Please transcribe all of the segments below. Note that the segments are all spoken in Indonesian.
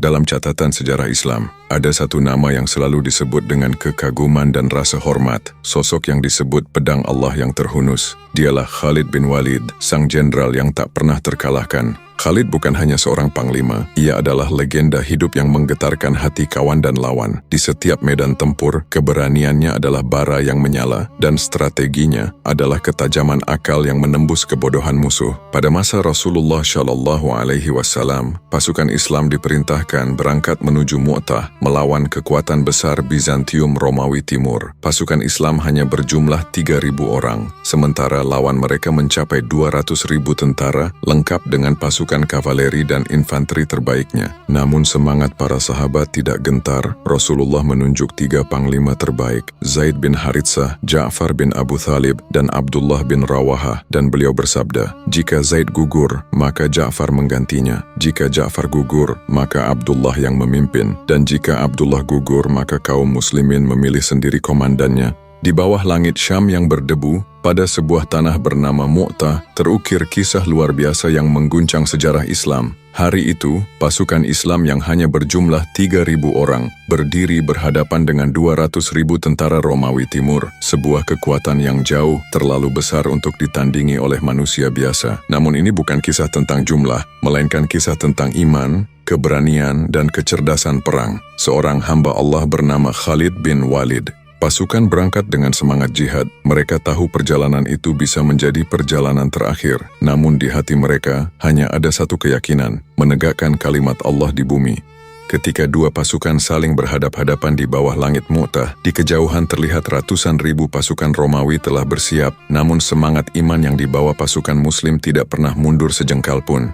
Dalam catatan sejarah Islam, ada satu nama yang selalu disebut dengan kekaguman dan rasa hormat, sosok yang disebut pedang Allah yang terhunus. Dialah Khalid bin Walid, sang jenderal yang tak pernah terkalahkan. Khalid bukan hanya seorang panglima, ia adalah legenda hidup yang menggetarkan hati kawan dan lawan. Di setiap medan tempur, keberaniannya adalah bara yang menyala, dan strateginya adalah ketajaman akal yang menembus kebodohan musuh. Pada masa Rasulullah SAW, pasukan Islam diperintahkan berangkat menuju Mu'tah, melawan kekuatan besar Bizantium Romawi Timur. Pasukan Islam hanya berjumlah 3.000 orang, sementara lawan mereka mencapai 200.000 tentara, lengkap dengan pasukan kavaleri dan infanteri terbaiknya. Namun semangat para sahabat tidak gentar. Rasulullah menunjuk 3 panglima terbaik, Zaid bin Haritsah, Ja'far bin Abu Thalib, dan Abdullah bin Rawahah, dan beliau bersabda, jika Zaid gugur, maka Ja'far menggantinya. Jika Ja'far gugur, maka Abdullah yang memimpin, dan jika Abdullah gugur, maka kaum muslimin memilih sendiri komandannya. Di bawah langit Syam yang berdebu, pada sebuah tanah bernama Mu'tah, terukir kisah luar biasa yang mengguncang sejarah Islam. Hari itu, pasukan Islam yang hanya berjumlah 3.000 orang, berdiri berhadapan dengan 200.000 tentara Romawi Timur, sebuah kekuatan yang jauh terlalu besar untuk ditandingi oleh manusia biasa. Namun ini bukan kisah tentang jumlah, melainkan kisah tentang iman, keberanian, dan kecerdasan perang. Seorang hamba Allah bernama Khalid bin Walid. Pasukan berangkat dengan semangat jihad. Mereka tahu perjalanan itu bisa menjadi perjalanan terakhir. Namun di hati mereka hanya ada satu keyakinan, menegakkan kalimat Allah di bumi. Ketika dua pasukan saling berhadap-hadapan di bawah langit Mu'tah, di kejauhan terlihat ratusan ribu pasukan Romawi telah bersiap, namun semangat iman yang dibawa pasukan Muslim tidak pernah mundur sejengkal pun.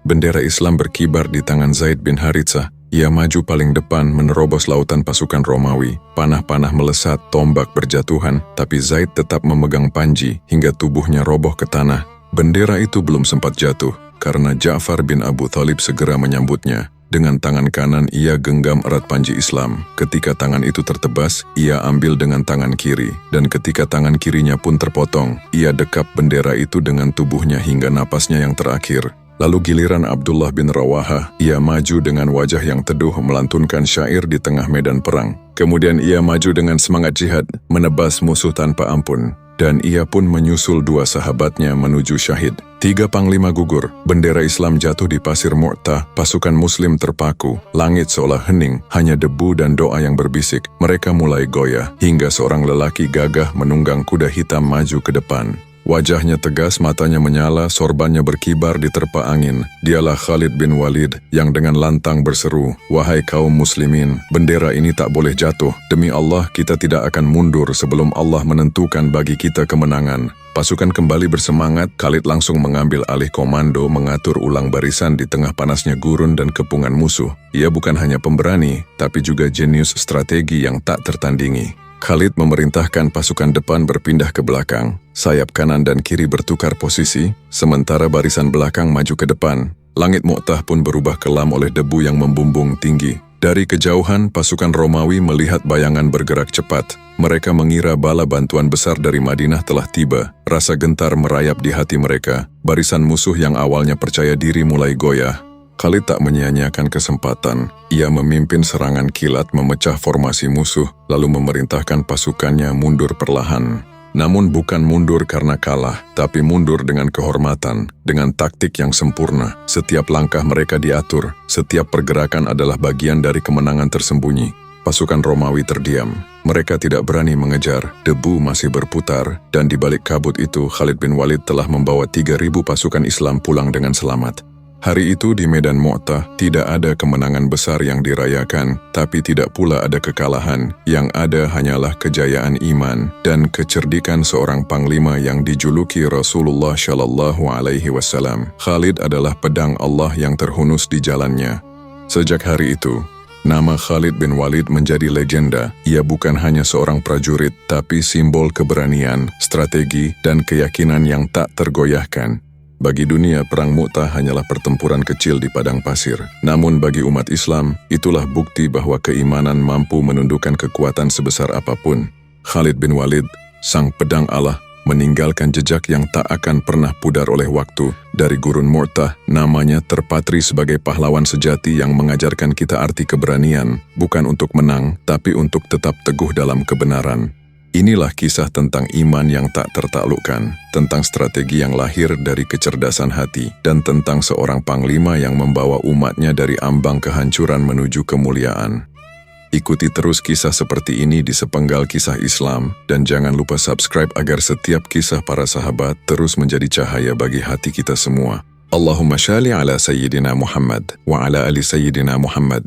Bendera Islam berkibar di tangan Zaid bin Haritsah. Ia maju paling depan menerobos lautan pasukan Romawi. Panah-panah melesat, tombak berjatuhan, tapi Zaid tetap memegang panji hingga tubuhnya roboh ke tanah. Bendera itu belum sempat jatuh, karena Ja'far bin Abu Thalib segera menyambutnya. Dengan tangan kanan ia genggam erat panji Islam. Ketika tangan itu tertebas, ia ambil dengan tangan kiri. Dan ketika tangan kirinya pun terpotong, ia dekap bendera itu dengan tubuhnya hingga napasnya yang terakhir. Lalu giliran Abdullah bin Rawahah, ia maju dengan wajah yang teduh melantunkan syair di tengah medan perang. Kemudian ia maju dengan semangat jihad, menebas musuh tanpa ampun. Dan ia pun menyusul 2 sahabatnya menuju syahid. 3 panglima gugur, bendera Islam jatuh di pasir Mu'tah, pasukan Muslim terpaku, langit seolah hening, hanya debu dan doa yang berbisik. Mereka mulai goyah, hingga seorang lelaki gagah menunggang kuda hitam maju ke depan. Wajahnya tegas, matanya menyala, sorbannya berkibar diterpa angin. Dialah Khalid bin Walid yang dengan lantang berseru, "Wahai kaum muslimin, bendera ini tak boleh jatuh. Demi Allah, kita tidak akan mundur sebelum Allah menentukan bagi kita kemenangan." Pasukan kembali bersemangat. Khalid langsung mengambil alih komando, mengatur ulang barisan di tengah panasnya gurun dan kepungan musuh. Ia bukan hanya pemberani, tapi juga jenius strategi yang tak tertandingi. Khalid memerintahkan pasukan depan berpindah ke belakang, sayap kanan dan kiri bertukar posisi, sementara barisan belakang maju ke depan. Langit Mu'tah pun berubah kelam oleh debu yang membumbung tinggi. Dari kejauhan, pasukan Romawi melihat bayangan bergerak cepat. Mereka mengira bala bantuan besar dari Madinah telah tiba. Rasa gentar merayap di hati mereka. Barisan musuh yang awalnya percaya diri mulai goyah. Khalid tak menyia-nyiakan kesempatan. Ia memimpin serangan kilat memecah formasi musuh, lalu memerintahkan pasukannya mundur perlahan. Namun bukan mundur karena kalah, tapi mundur dengan kehormatan, dengan taktik yang sempurna. Setiap langkah mereka diatur, setiap pergerakan adalah bagian dari kemenangan tersembunyi. Pasukan Romawi terdiam. Mereka tidak berani mengejar, debu masih berputar, dan di balik kabut itu Khalid bin Walid telah membawa 3.000 pasukan Islam pulang dengan selamat. Hari itu di medan Mu'tah tidak ada kemenangan besar yang dirayakan, tapi tidak pula ada kekalahan. Yang ada hanyalah kejayaan iman dan kecerdikan seorang panglima yang dijuluki Rasulullah SAW. Khalid adalah pedang Allah yang terhunus di jalannya. Sejak hari itu, nama Khalid bin Walid menjadi legenda. Ia bukan hanya seorang prajurit, tapi simbol keberanian, strategi, dan keyakinan yang tak tergoyahkan. Bagi dunia, perang Mu'tah hanyalah pertempuran kecil di padang pasir. Namun bagi umat Islam, itulah bukti bahwa keimanan mampu menundukkan kekuatan sebesar apapun. Khalid bin Walid, sang pedang Allah, meninggalkan jejak yang tak akan pernah pudar oleh waktu. Dari gurun Mu'tah, namanya terpatri sebagai pahlawan sejati yang mengajarkan kita arti keberanian, bukan untuk menang, tapi untuk tetap teguh dalam kebenaran. Inilah kisah tentang iman yang tak tertaklukkan, tentang strategi yang lahir dari kecerdasan hati, dan tentang seorang panglima yang membawa umatnya dari ambang kehancuran menuju kemuliaan. Ikuti terus kisah seperti ini di sepenggal kisah Islam, dan jangan lupa subscribe agar setiap kisah para sahabat terus menjadi cahaya bagi hati kita semua. Allahumma shalli ala Sayyidina Muhammad wa ala ali Sayyidina Muhammad.